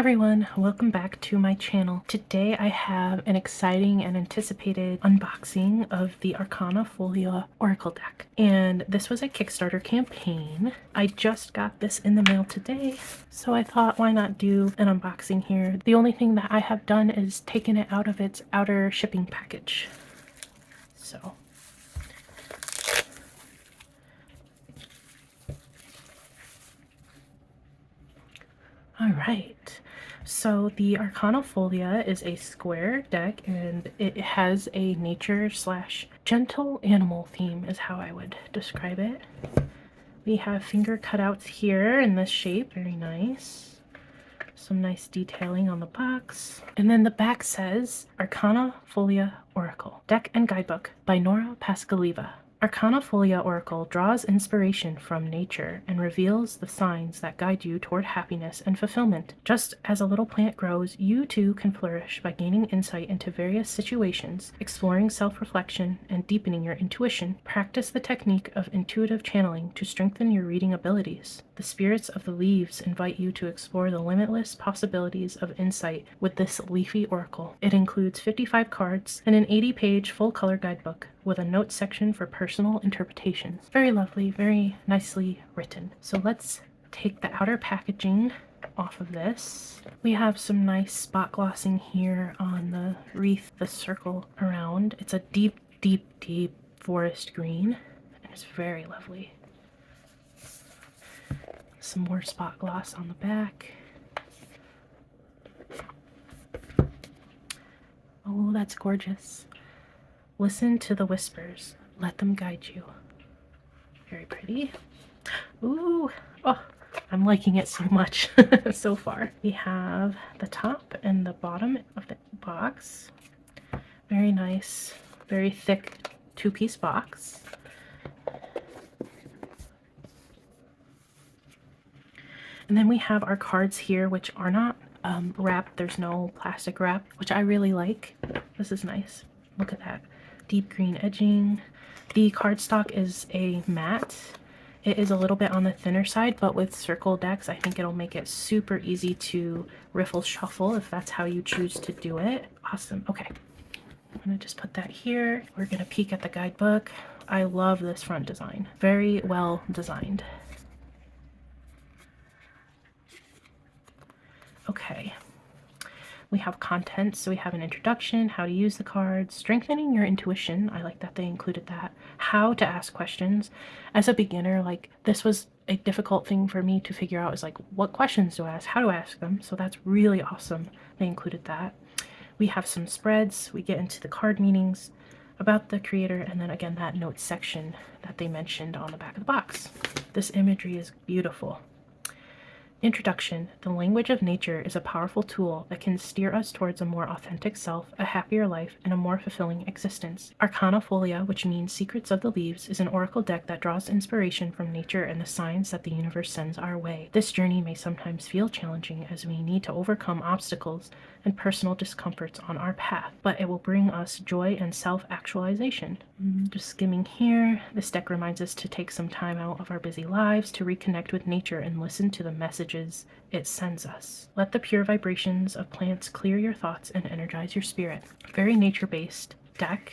everyone, welcome back to my channel. Today I have an exciting and anticipated unboxing of the Arcana Folia Oracle deck. And this was a Kickstarter campaign. I just got this in the mail today, so I thought why not do an unboxing here. The only thing that I have done is taken it out of its outer shipping package. So all right, so the Arcana Folia is a square deck and it has a nature slash gentle animal theme is how I would describe it. We have finger cutouts here in this shape, very nice. Some nice detailing on the box. And then the back says Arcana Folia Oracle, Deck and Guidebook by Nora Pascaliva. Arcana Folia Oracle draws inspiration from nature and reveals the signs that guide you toward happiness and fulfillment. Just as a little plant grows, you too can flourish by gaining insight into various situations, exploring self-reflection, and deepening your intuition. Practice the technique of intuitive channeling to strengthen your reading abilities. The spirits of the leaves invite you to explore the limitless possibilities of insight with this leafy oracle. It includes 55 cards and an 80-page full-color guidebook with a notes section for personal interpretations. Very lovely, very nicely written. So let's take the outer packaging off of this. We have some nice spot glossing here on the wreath, the circle around. It's a deep, deep, deep forest green, and it's very lovely. Some more spot gloss on the back. Oh, that's gorgeous. Listen to the whispers. Let them guide you. Very pretty. Ooh, oh, I'm liking it so much so far. We have the top and the bottom of the box. Very nice, very thick two-piece box. And then we have our cards here, which are not wrapped. There's no plastic wrap, which I really like. This is nice. Look at that. Deep green edging. The cardstock is a matte. It is a little bit on the thinner side, but with circle decks, I think it'll make it super easy to riffle shuffle if that's how you choose to do it. Awesome. Okay. I'm going to just put that here. We're going to peek at the guidebook. I love this front design. Very well designed. Okay, we have content, so we have an introduction, how to use the cards, strengthening your intuition. I like that they included that. How to ask questions. As a beginner, like, this was a difficult thing for me to figure out, is like, what questions do I ask, how to ask them, so that's really awesome they included that. We have some spreads, we get into the card meanings, about the creator, and then again that notes section that they mentioned on the back of the box. This imagery is beautiful. Introduction. The language of nature is a powerful tool that can steer us towards a more authentic self, a happier life, and a more fulfilling existence. Arcana Folia, which means Secrets of the Leaves, is an oracle deck that draws inspiration from nature and the signs that the universe sends our way. This journey may sometimes feel challenging as we need to overcome obstacles and personal discomforts on our path, but it will bring us joy and self-actualization. Just skimming here, this deck reminds us to take some time out of our busy lives to reconnect with nature and listen to the messages it sends us. Let the pure vibrations of plants clear your thoughts and energize your spirit. Very nature-based deck.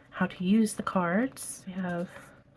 How to use the cards. We have a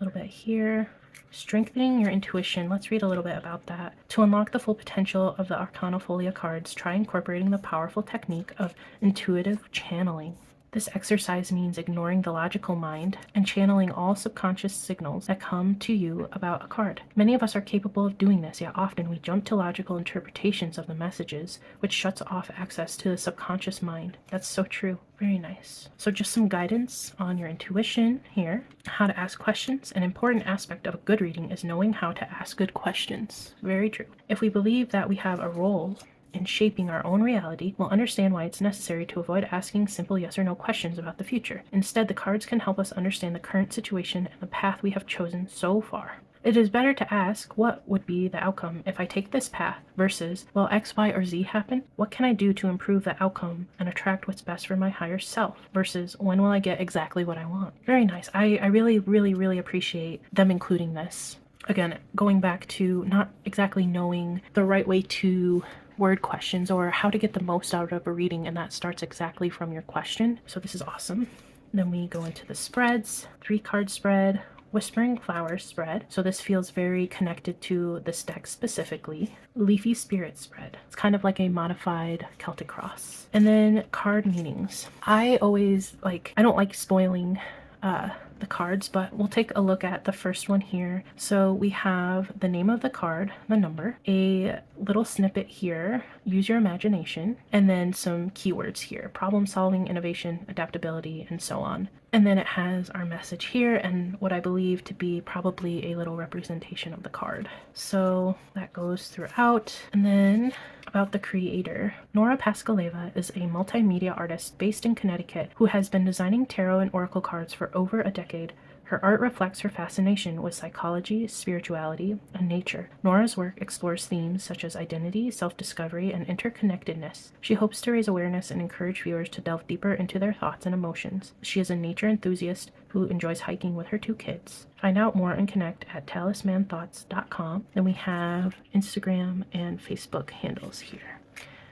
little bit here. Strengthening your intuition. Let's read a little bit about that. To unlock the full potential of the Arcana Folia cards, try incorporating the powerful technique of intuitive channeling. This exercise means ignoring the logical mind and channeling all subconscious signals that come to you about a card. Many of us are capable of doing this, yet often we jump to logical interpretations of the messages, which shuts off access to the subconscious mind. That's so true. Very nice. So just some guidance on your intuition here. How to ask questions. An important aspect of a good reading is knowing how to ask good questions. Very true. If we believe that we have a role in shaping our own reality, we'll understand why it's necessary to avoid asking simple yes or no questions about the future. Instead, the cards can help us understand the current situation and the path we have chosen so far. It is better to ask, what would be the outcome if I take this path, versus, will X, Y, or Z happen? What can I do to improve the outcome and attract what's best for my higher self, versus, when will I get exactly what I want? Very nice. I really, really, really appreciate them including this. Again, going back to not exactly knowing the right way to word questions or how to get the most out of a reading, and that starts exactly from your question. So this is awesome. Then we go into the spreads, 3-card spread, Whispering Flowers spread. So this feels very connected to this deck specifically. Leafy Spirit spread. It's kind of like a modified Celtic Cross. And then card meanings. I don't like spoiling the cards, but we'll take a look at the first one here. So we have the name of the card, the number, a little snippet here, use your imagination, and then some keywords here, problem solving, innovation, adaptability, and so on. And then it has our message here and what I believe to be probably a little representation of the card. So that goes throughout. And then about the creator. Nora Pascaleva is a multimedia artist based in Connecticut who has been designing tarot and oracle cards for over a decade. Her art reflects her fascination with psychology, spirituality, and nature. Nora's work explores themes such as identity, self-discovery, and interconnectedness. She hopes to raise awareness and encourage viewers to delve deeper into their thoughts and emotions. She is a nature enthusiast who enjoys hiking with her 2 kids. Find out more and connect at talismanthoughts.com. Then we have Instagram and Facebook handles here.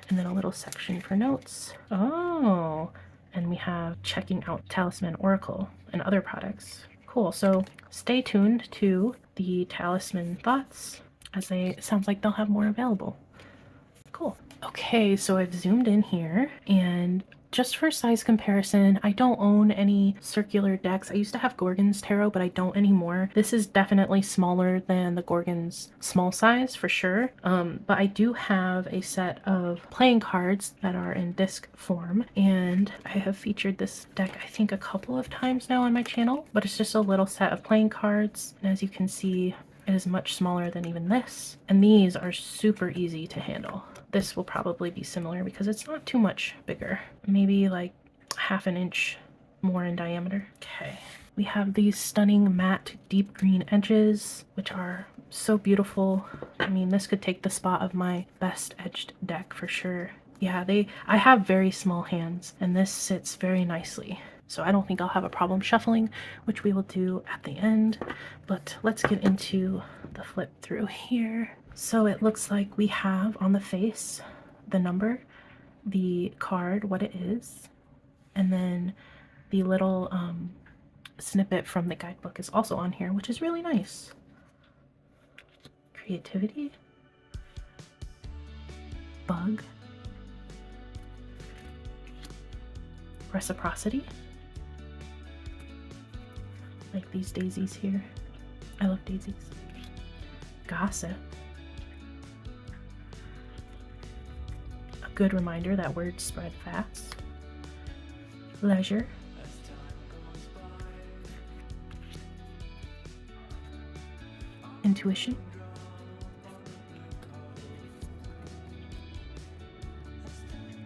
And then a little section for notes. Oh, and we have checking out Talisman Oracle and other products. Cool, so stay tuned to the Talisman Thoughts as it sounds like they'll have more available. Cool. Okay, so I've zoomed in here, and just for size comparison, I don't own any circular decks. I used to have Gorgon's Tarot, but I don't anymore. This is definitely smaller than the Gorgon's small size for sure. But I do have a set of playing cards that are in disc form, and I have featured this deck I think a couple of times now on my channel, but it's just a little set of playing cards. And as you can see, it is much smaller than even this, and these are super easy to handle. This will probably be similar because it's not too much bigger, maybe like ½ an inch more in diameter. Okay, we have these stunning matte deep green edges, which are so beautiful. I mean, this could take the spot of my best edged deck for sure. Yeah, I have very small hands, and this sits very nicely. So I don't think I'll have a problem shuffling, which we will do at the end. But let's get into the flip through here. So it looks like we have on the face the number, the card, what it is, and then the little snippet from the guidebook is also on here, which is really nice. Creativity, bug, reciprocity, like these daisies here. I love daisies. Gossip. A good reminder that words spread fast. Leisure. Intuition.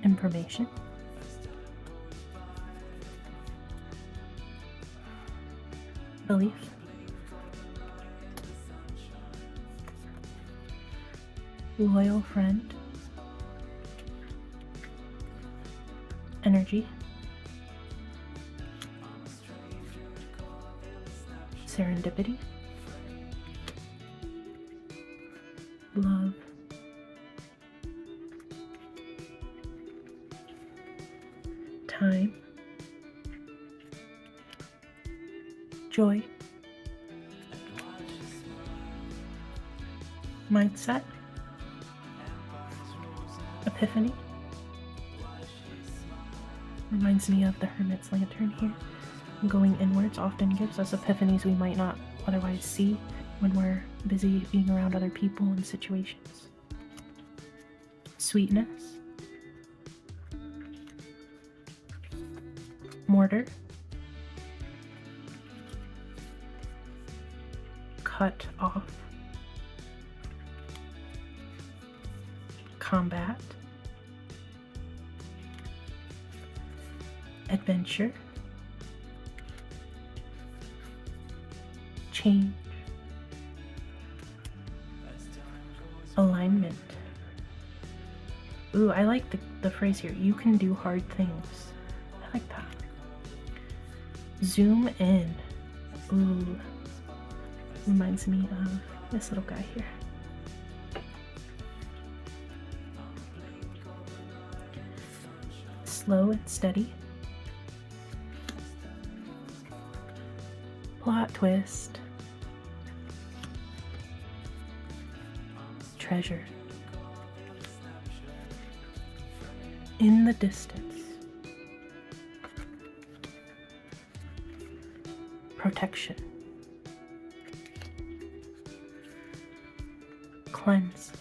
Information. Belief. Loyal friend. Energy. Serendipity. Love. Time. Joy. Mindset. Epiphany. Reminds me of the Hermit's Lantern here. Going inwards often gives us epiphanies we might not otherwise see when we're busy being around other people and situations. Sweetness. Mortar. Cut off. Combat. Adventure. Change. Alignment. Ooh, I like the phrase here. You can do hard things. I like that. Zoom in. Ooh. Reminds me of this little guy here. Slow and steady. Plot twist. Treasure. In the distance. Protection. Cleanse.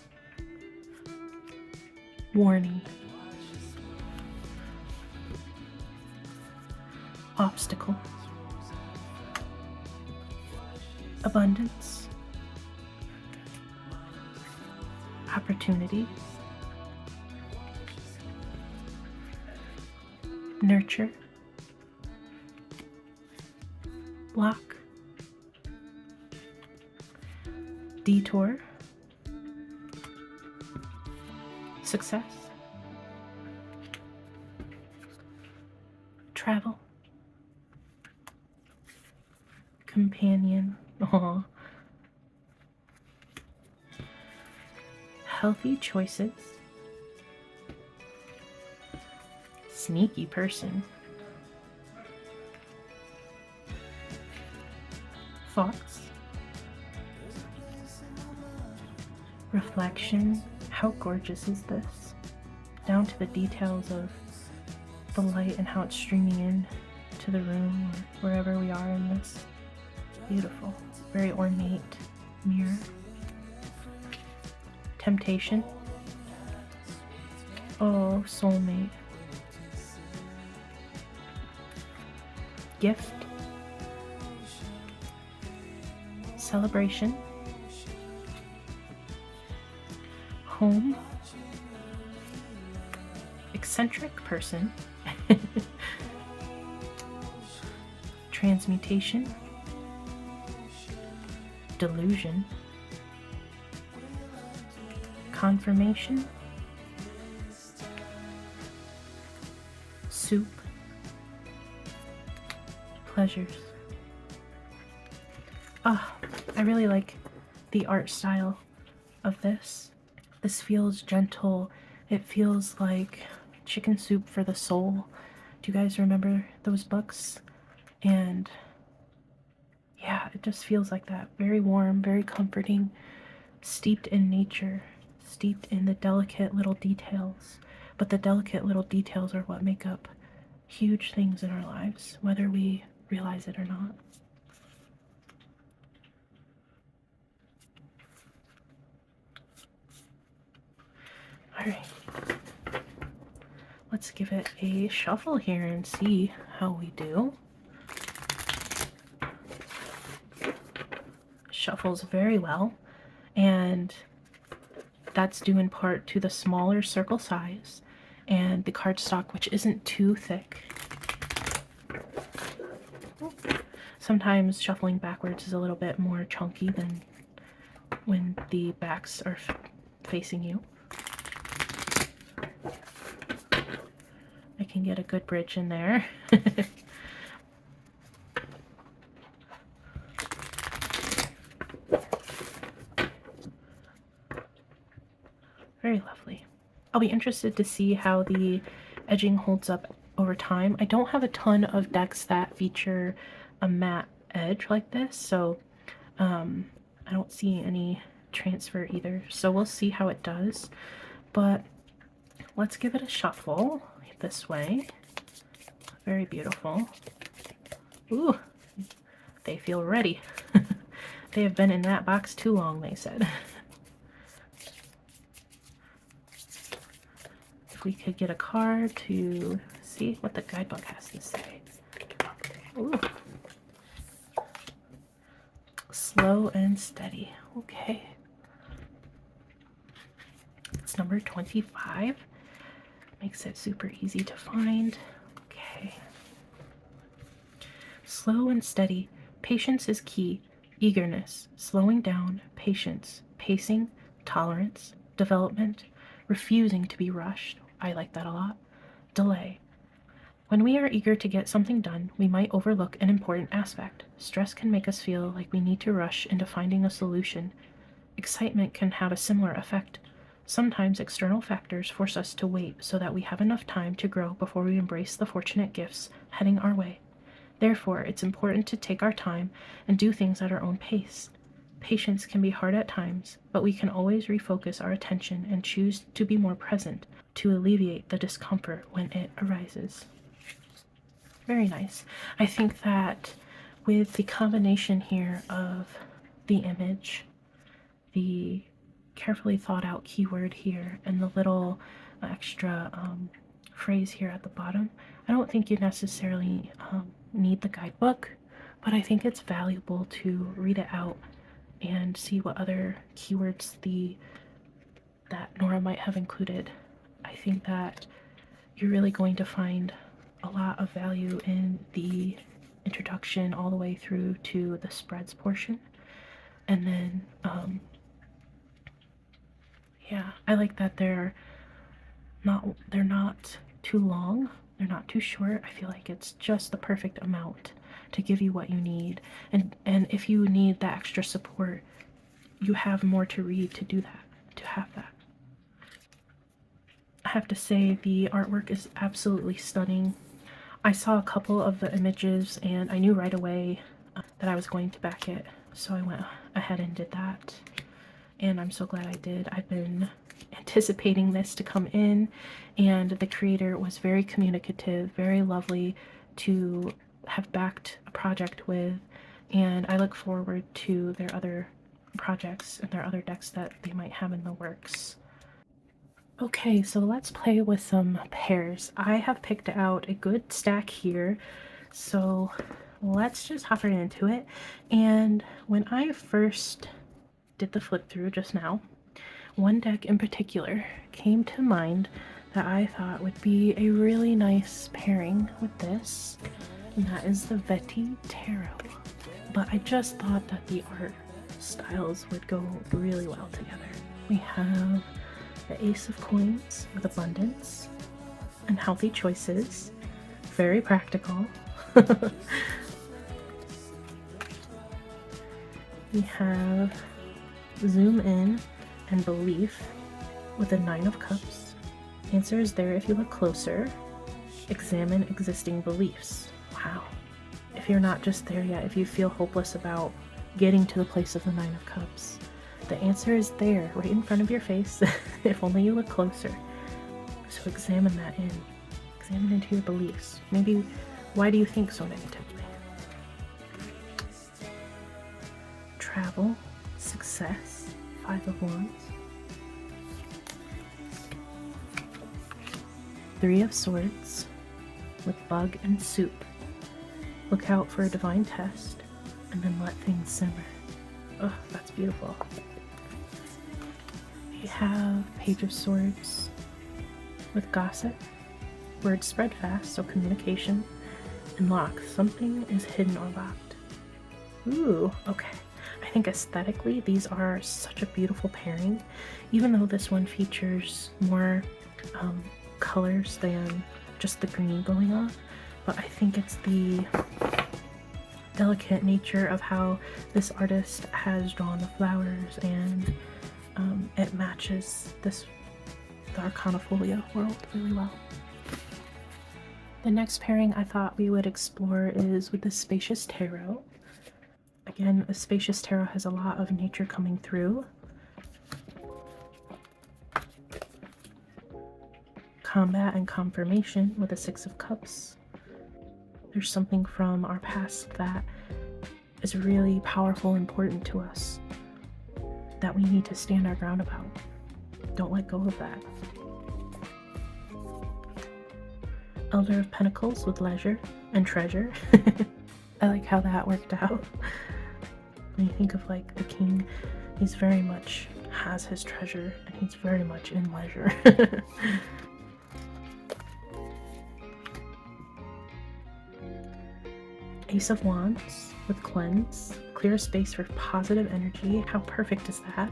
Warning. Obstacle. Abundance. Opportunity. Nurture. Block. Detour. Success. Travel. Companion. Aww. Healthy choices. Sneaky person. Fox. Reflection. How gorgeous is this? Down to the details of the light and how it's streaming in to the room or wherever we are in this. Beautiful. Very ornate mirror. Temptation. Oh, soulmate. Gift. Celebration. Home. Eccentric person. Transmutation. Delusion. Confirmation. Soup. Pleasures. Ah, I really like the art style of this. This feels gentle. It feels like chicken soup for the soul. Do you guys remember those books? And yeah, it just feels like that. Very warm, very comforting, steeped in nature, steeped in the delicate little details. But the delicate little details are what make up huge things in our lives, whether we realize it or not. Alright, let's give it a shuffle here and see how we do. Shuffles very well, and that's due in part to the smaller circle size and the cardstock, which isn't too thick. Sometimes shuffling backwards is a little bit more chunky than when the backs are facing you. I can get a good bridge in there. Very lovely. I'll be interested to see how the edging holds up over time. I don't have a ton of decks that feature a matte edge like this, so I don't see any transfer either. So we'll see how it does, but let's give it a shuffle this way. Very beautiful. Ooh, they feel ready. They have been in that box too long, they said. If we could get a card to see what the guidebook has to say. Ooh. Slow and steady. Okay. It's number 25. Makes it super easy to find. Okay. Slow and steady. Patience is key. Eagerness. Slowing down. Patience. Pacing. Tolerance. Development. Refusing to be rushed. I like that a lot. Delay. When we are eager to get something done, we might overlook an important aspect. Stress can make us feel like we need to rush into finding a solution. Excitement can have a similar effect. Sometimes external factors force us to wait so that we have enough time to grow before we embrace the fortunate gifts heading our way. Therefore, it's important to take our time and do things at our own pace. Patience can be hard at times, but we can always refocus our attention and choose to be more present to alleviate the discomfort when it arises. Very nice. I think that with the combination here of the image, the carefully thought out keyword here, and the little extra phrase here at the bottom, I don't think you necessarily need the guidebook, but I think it's valuable to read it out and see what other keywords that Nora might have included. I think that you're really going to find a lot of value in the introduction all the way through to the spreads portion. And then yeah, I like that they're not too long, they're not too short. I feel like it's just the perfect amount to give you what you need. And if you need that extra support, you have more to read to do that, to have that. I have to say the artwork is absolutely stunning. I saw a couple of the images and I knew right away that I was going to back it, so I went ahead and did that. And I'm so glad I did. I've been anticipating this to come in, and the creator was very communicative, very lovely to have backed a project with, and I look forward to their other projects and their other decks that they might have in the works. Okay, so let's play with some pairs. I have picked out a good stack here, so let's just hop right into it. And when I first did the flip through just now, one deck in particular came to mind that I thought would be a really nice pairing with this, and that is the Vetti Tarot. But I just thought that the art styles would go really well together. We have the Ace of Coins with abundance and healthy choices, very practical. We have Zoom in and belief with the Nine of Cups. Answer is there if you look closer. Examine existing beliefs. Wow. If you're not just there yet, if you feel hopeless about getting to the place of the Nine of Cups, the answer is there, right in front of your face, if only you look closer. So examine that in. Examine into your beliefs. Maybe, why do you think so negatively? Travel, success, Five of Wands. Three of Swords with bug and soup. Look out for a divine test, and then let things simmer. Oh, that's beautiful. We have Page of Swords with gossip. Words spread fast, so communication. And lock. Something is hidden or locked. Ooh, okay. I think aesthetically these are such a beautiful pairing, even though this one features more colors than just the green going on. But I think it's the delicate nature of how this artist has drawn the flowers, and it matches the Arcana Folia world really well. The next pairing I thought we would explore is with the Spacious Tarot. Again, the Spacious Tarot has a lot of nature coming through. Combat and confirmation with the Six of Cups. There's something from our past that is really powerful, important to us, that we need to stand our ground about. Don't let go of that. Elder of Pentacles with leisure and treasure. I like how that worked out. When you think of like the king, he's very much has his treasure and he's very much in leisure. Ace of Wands with cleanse. Clear space for positive energy. How perfect is that?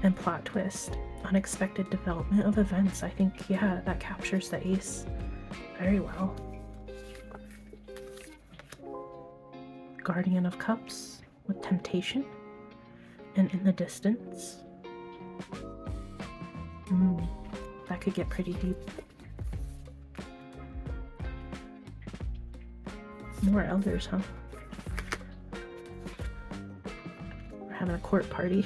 And plot twist. Unexpected development of events. I think, yeah, that captures the ace very well. Guardian of Cups with temptation and in the distance. That could get pretty deep. More elders, huh? We're having a court party.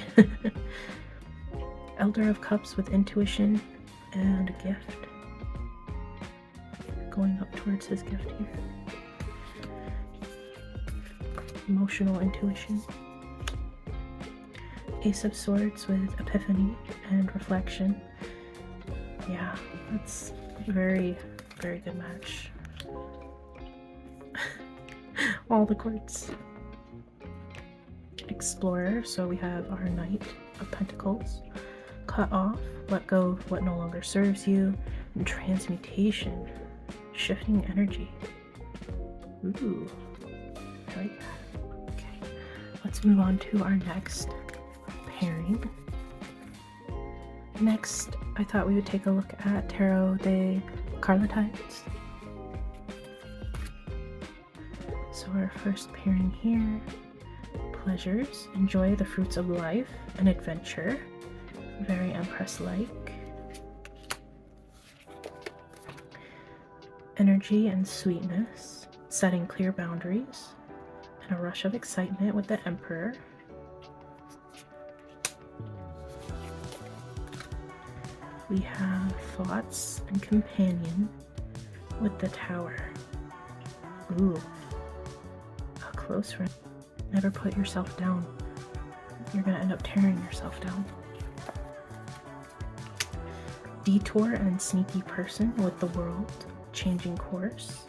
Elder of Cups with intuition and a gift. Going up towards his gift here. Emotional intuition. Ace of Swords with epiphany and reflection. Yeah, that's a very, very good match. All the courts. Explorer, so we have our Knight of Pentacles. Cut off, let go of what no longer serves you. And transmutation, shifting energy. Ooh, I like that. Okay, let's move on to our next pairing. Next, I thought we would take a look at Tarot de Carletides. So our first pairing here, pleasures, enjoy the fruits of life and adventure. Very Empress-like. Energy and sweetness, setting clear boundaries, and a rush of excitement with the Emperor. We have thoughts and companion with the Tower. Ooh, a close friend. Never put yourself down. You're gonna end up tearing yourself down. Detour and sneaky person with the World, changing course.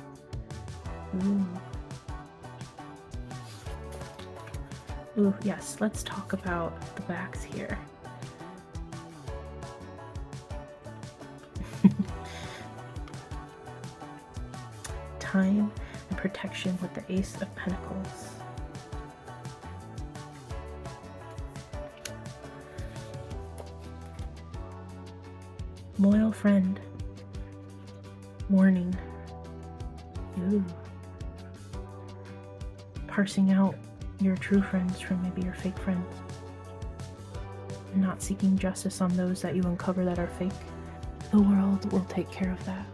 Ooh. Ooh, yes, let's talk about the backs here. Time and protection with the Ace of Pentacles. Loyal friend. Warning. Ooh. Parsing out your true friends from maybe your fake friends. Not seeking justice on those that you uncover that are fake. The world will take care of that.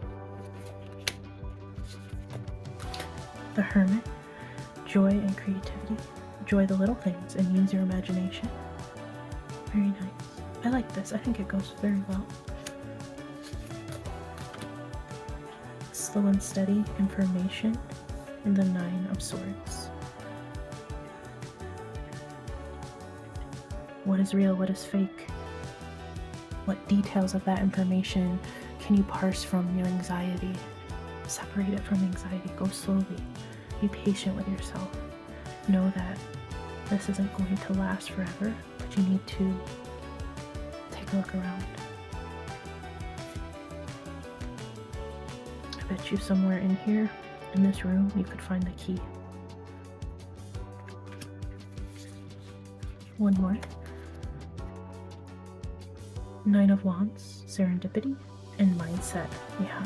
The Hermit. Joy and creativity. Enjoy the little things and use your imagination. Very nice. I like this. I think it goes very well. Slow and steady information and the Nine of Swords. What is real? What is fake? What details of that information can you parse from your anxiety? Separate it from anxiety. Go slowly. Be patient with yourself. Know that this isn't going to last forever, but you need to take a look around. I bet you somewhere in here, in this room, you could find the key. One more. Nine of Wands, serendipity, and mindset. Yeah,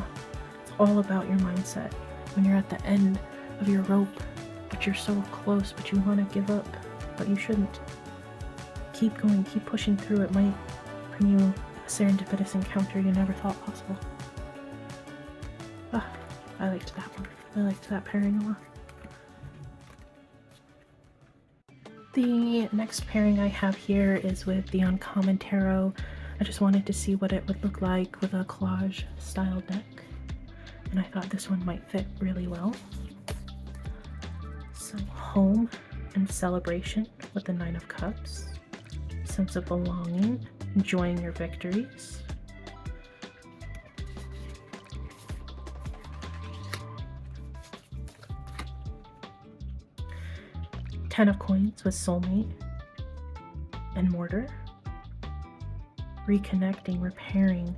it's all about your mindset. When you're at the end of your rope, but you're so close, but you want to give up, but you shouldn't. Keep going, keep pushing through. It might bring you a serendipitous encounter you never thought possible. Ah, I liked that one. I liked that pairing a lot. The next pairing I have here is with the Uncommon Tarot. I just wanted to see what it would look like with a collage style deck, and I thought this one might fit really well. So home and celebration with the Nine of Cups, sense of belonging, enjoying your victories. Ten of Coins with soulmate and mortar. Reconnecting, repairing,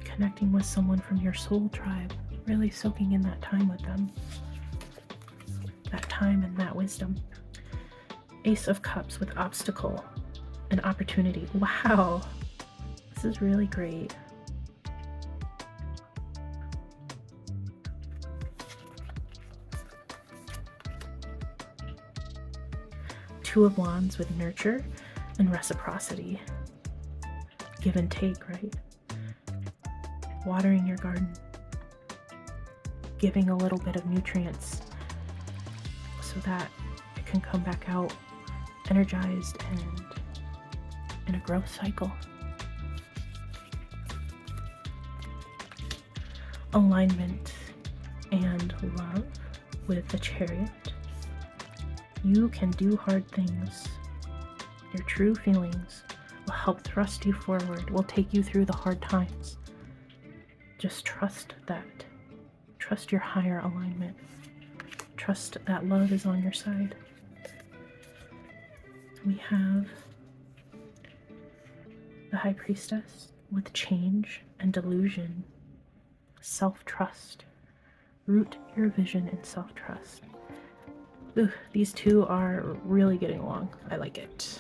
connecting with someone from your soul tribe, really soaking in that time with them. That time and that wisdom. Ace of Cups with obstacle and opportunity. Wow, this is really great. Two of Wands with nurture and reciprocity. give and take, right? Watering your garden, giving a little bit of nutrients so that it can come back out energized and in a growth cycle. Alignment and love with the Chariot. You can do hard things. Your true feelings will help thrust you forward, will take you through the hard times. Just trust that. Trust your higher alignment. Trust that love is on your side. We have the High Priestess with change and delusion. Self-trust. Root your vision in self-trust. Ooh, these two are really getting along. I like it.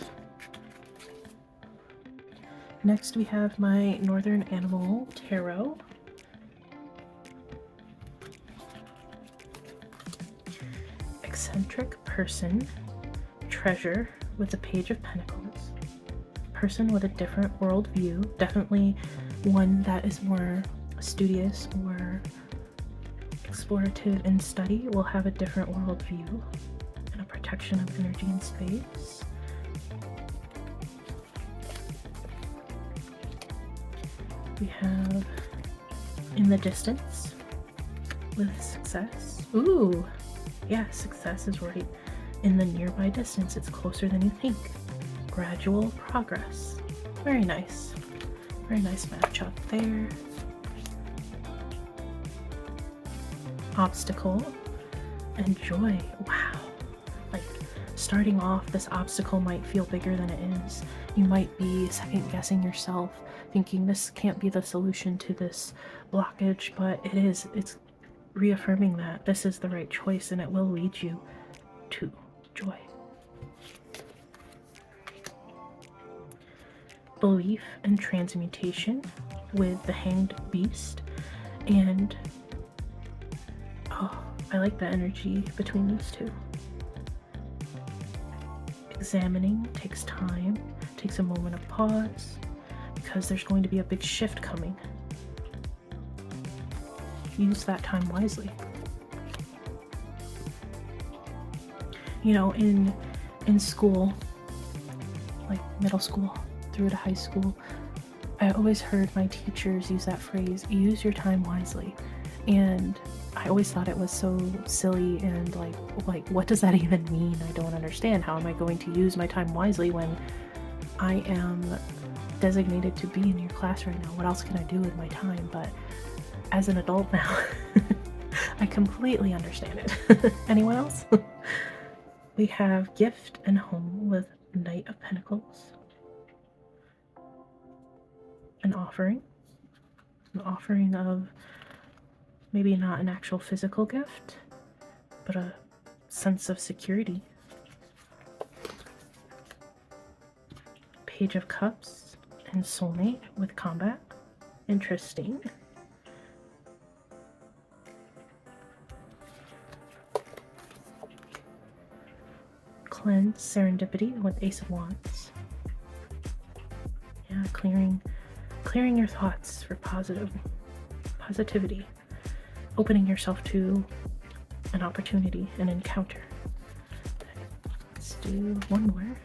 Next we have my Northern Animal Tarot. Eccentric person. Treasure with the Page of Pentacles. Person with a different worldview. Definitely one that is more studious or explorative in study will have a different worldview and a protection of energy and space. We have in the distance with success. Ooh, yeah, success is right in the nearby distance. It's closer than you think. Gradual progress. Very nice. Very nice matchup there. Obstacle and joy. Wow. Like starting off, this obstacle might feel bigger than it is. You might be second guessing yourself, thinking this can't be the solution to this blockage, but it is. It's reaffirming that this is the right choice and it will lead you to joy. Belief and transmutation with the Hanged Beast. And oh, I like the energy between those two. Examining takes time, takes a moment of pause, because there's going to be a big shift coming. Use that time wisely. You know, in school, like middle school through to high school, I always heard my teachers use that phrase, use your time wisely. And I always thought it was so silly and like what does that even mean? I don't understand. How am I going to use my time wisely when I am designated to be in your class right now? What else can I do with my time? But as an adult now, I completely understand it. Anyone else? We have Gift and Home with Knight of Pentacles. An offering of maybe not an actual physical gift, but a sense of security. Page of Cups and Soulmate with Combat. Interesting. Cleanse, Serendipity with Ace of Wands. Yeah, clearing your thoughts for positivity. Opening yourself to an opportunity, an encounter. Let's do one more.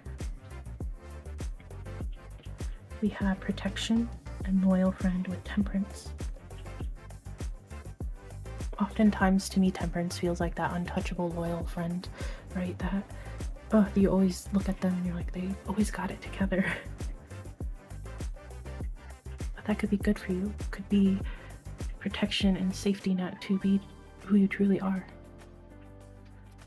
We have Protection and Loyal Friend with Temperance. Oftentimes to me, Temperance feels like that untouchable loyal friend, right? That, oh, you always look at them and you're like, they always got it together. But that could be good for you. Could be protection and safety net to be who you truly are.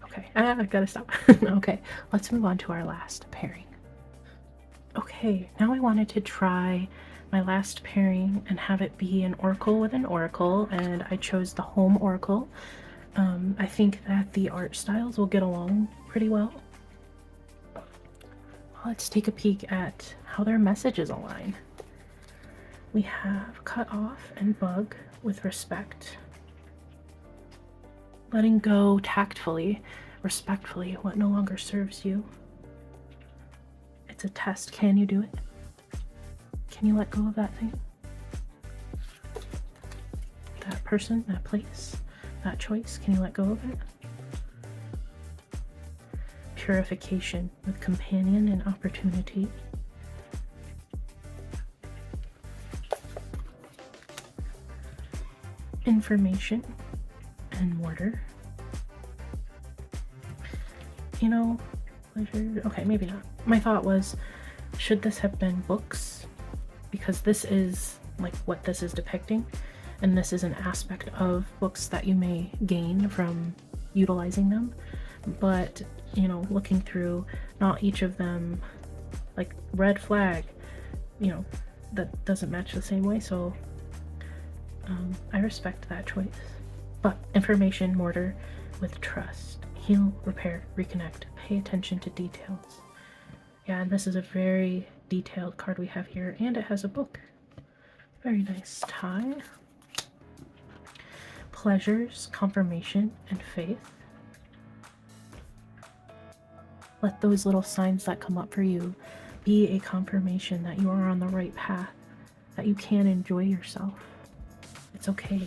Okay, I gotta stop. Okay, let's move on to our last pairing. Okay, now I wanted to try my last pairing and have it be an oracle with an oracle, and I chose the Home Oracle. I think that the art styles will get along pretty well. Let's take a peek at how their messages align. We have Cut Off and Bug with Respect. Letting go tactfully, respectfully, what no longer serves you. It's a test. Can you do it? Can you let go of that thing? That person, that place, that choice, can you let go of it? Purification with companion and opportunity. Information and mortar. You know, pleasure. Okay, maybe not. My thought was, should this have been books? Because this is like what this is depicting, and this is an aspect of books that you may gain from utilizing them. But, you know, looking through, not each of them, like red flag, you know, that doesn't match the same way. So I respect that choice. But information, mortar with trust. Heal, repair, reconnect. Pay attention to details. Yeah, and this is a very detailed card we have here, and it has a book. Very nice tie. Pleasures, confirmation, and faith. Let those little signs that come up for you be a confirmation that you are on the right path, that you can enjoy yourself. It's okay.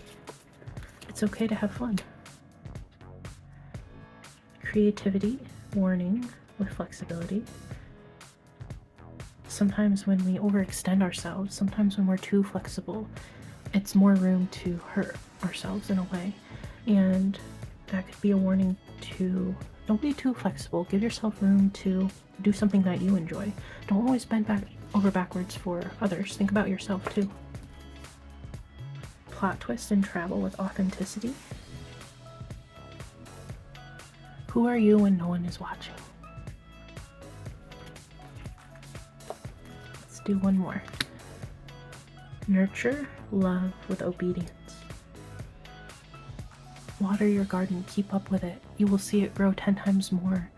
It's okay to have fun. Creativity, warning with flexibility. Sometimes when we overextend ourselves, sometimes when we're too flexible, it's more room to hurt ourselves in a way. And that could be a warning to don't be too flexible. Give yourself room to do something that you enjoy. Don't always bend over backwards for others. Think about yourself too. Plot twist and travel with authenticity. Who are you when no one is watching? Let's do one more. Nurture love with obedience. Water your garden, keep up with it. You will see it grow 10 times more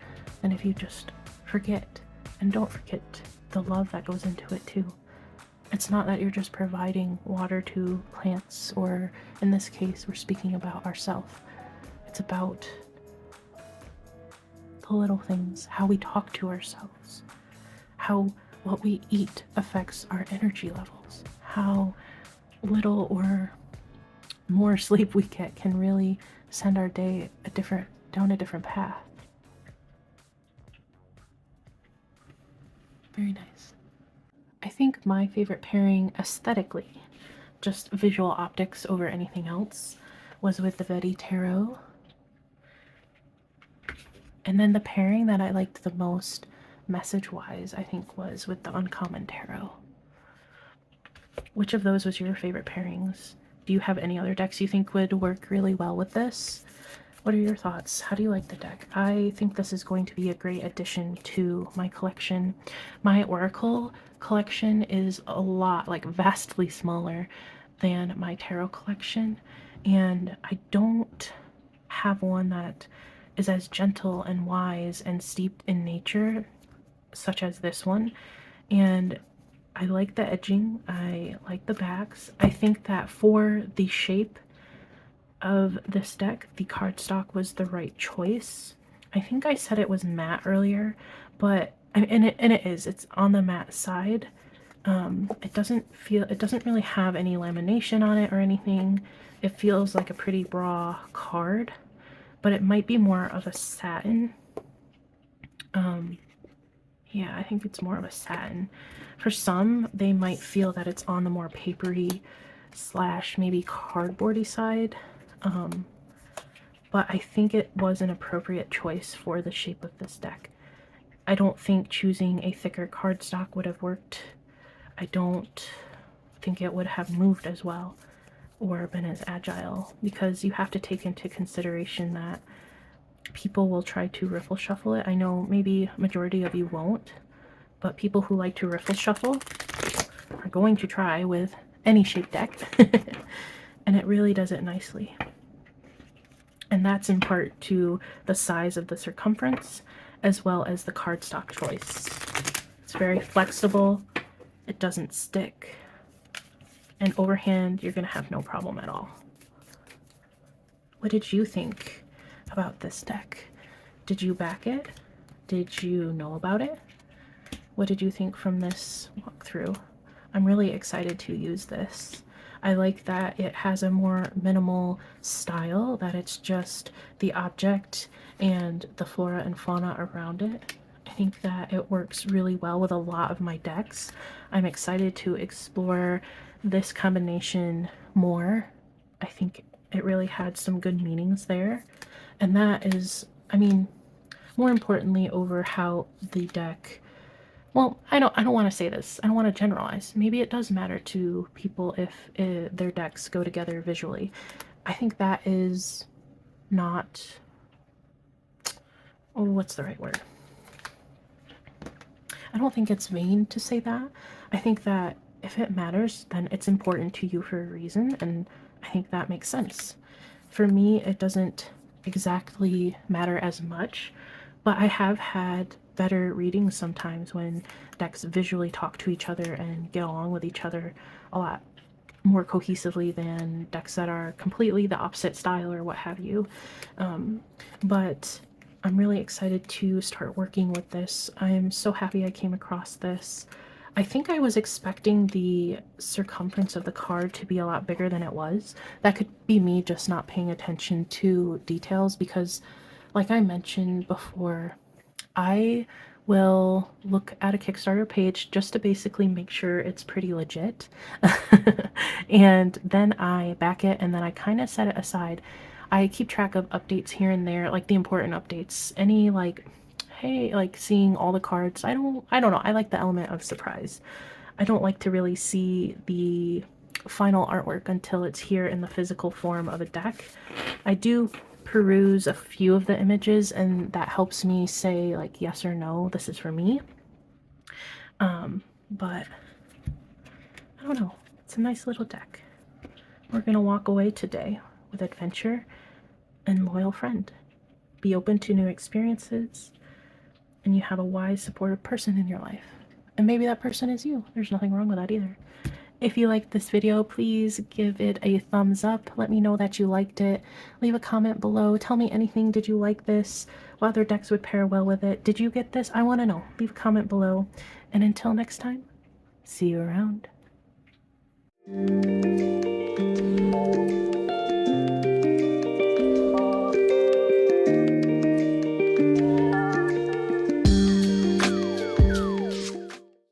than if you just forget. And don't forget the love that goes into it too. It's not that you're just providing water to plants, or in this case, we're speaking about ourselves. It's about the little things, how we talk to ourselves, how what we eat affects our energy levels, how little or more sleep we get can really send our day down a different path. Very nice. I think my favorite pairing aesthetically, just visual optics over anything else, was with the Vetti Tarot. And then the pairing that I liked the most message-wise, I think, was with the Uncommon Tarot. Which of those was your favorite pairings? Do you have any other decks you think would work really well with this? What are your thoughts? How do you like the deck? I think this is going to be a great addition to my collection. My Oracle collection is a lot, like vastly smaller than my tarot collection, and I don't have one that is as gentle and wise and steeped in nature such as this one. And I like the edging, I like the backs. I think that for the shape of this deck, the cardstock was the right choice. I think I said it was matte earlier, but and it is. It's on the matte side. It doesn't really have any lamination on it or anything. It feels like a pretty raw card, but it might be more of a satin. Yeah, I think it's more of a satin. For some, they might feel that it's on the more papery / maybe cardboardy side. But I think it was an appropriate choice for the shape of this deck. I don't think choosing a thicker cardstock would have worked. I don't think it would have moved as well or been as agile, because you have to take into consideration that people will try to riffle shuffle it. I know maybe majority of you won't, but people who like to riffle shuffle are going to try with any shape deck. And it really does it nicely. And that's in part to the size of the circumference as well as the cardstock choice. It's very flexible, it doesn't stick, and overhand you're gonna have no problem at all. What did you think about this deck? Did you back it? Did you know about it? What did you think from this walkthrough? I'm really excited to use this. I like that it has a more minimal style, that it's just the object and the flora and fauna around it. I think that it works really well with a lot of my decks. I'm excited to explore this combination more. I think it really had some good meanings there. And that is, I mean, more importantly over how the deck, well, I don't want to say this. I don't want to generalize. Maybe it does matter to people if their decks go together visually. I think that is not, oh, what's the right word? I don't think it's vain to say that. I think that if it matters, then it's important to you for a reason, and I think that makes sense. For me, it doesn't exactly matter as much, but I have had better readings sometimes when decks visually talk to each other and get along with each other a lot more cohesively than decks that are completely the opposite style or what have you. But I'm really excited to start working with this. I'm so happy I came across this. I think I was expecting the circumference of the card to be a lot bigger than it was. That could be me just not paying attention to details because, like I mentioned before, I will look at a Kickstarter page just to basically make sure it's pretty legit. And then I back it and then I kind of set it aside. I keep track of updates here and there, like the important updates. Any like, hey, like seeing all the cards. I don't know. I like the element of surprise. I don't like to really see the final artwork until it's here in the physical form of a deck. I do peruse a few of the images and that helps me say like yes or no, this is for me. But I don't know. It's a nice little deck. We're gonna walk away today with adventure and loyal friend. Be open to new experiences, and you have a wise, supportive person in your life. And maybe that person is you. There's nothing wrong with that either. If you liked this video, please give it a thumbs up. Let me know that you liked it. Leave a comment below. Tell me anything. Did you like this? What other decks would pair well with it? Did you get this? I want to know. Leave a comment below. And until next time, see you around.